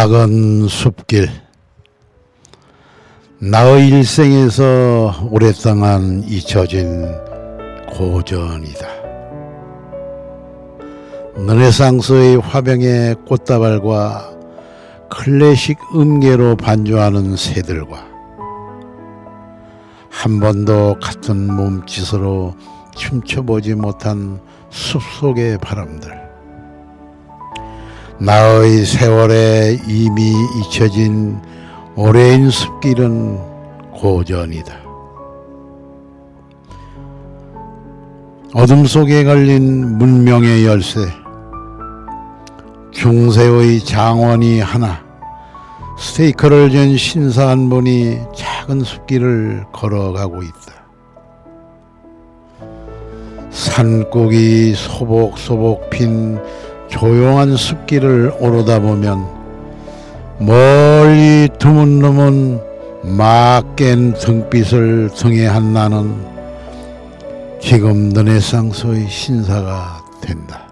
작은 숲길. 나의 일생에서 오랫동안 잊혀진 고전이다. 르네상스의 화병의 꽃다발과 클래식 음계로 반주하는 새들과 한 번도 같은 몸짓으로 춤춰보지 못한 숲속의 바람들. 나의 세월에 이미 잊혀진 오래인 숲길은 고전이다. 어둠 속에 걸린 문명의 열쇠, 중세의 장원이 하나, 스테이크를 진 신사 한 분이 작은 숲길을 걸어가고 있다. 산꼭이 소복소복 핀 조용한 숲길을 오르다 보면 멀리 드문드문 막 깬 등빛을 등에 한 나는 지금 르네상스의 신사가 된다.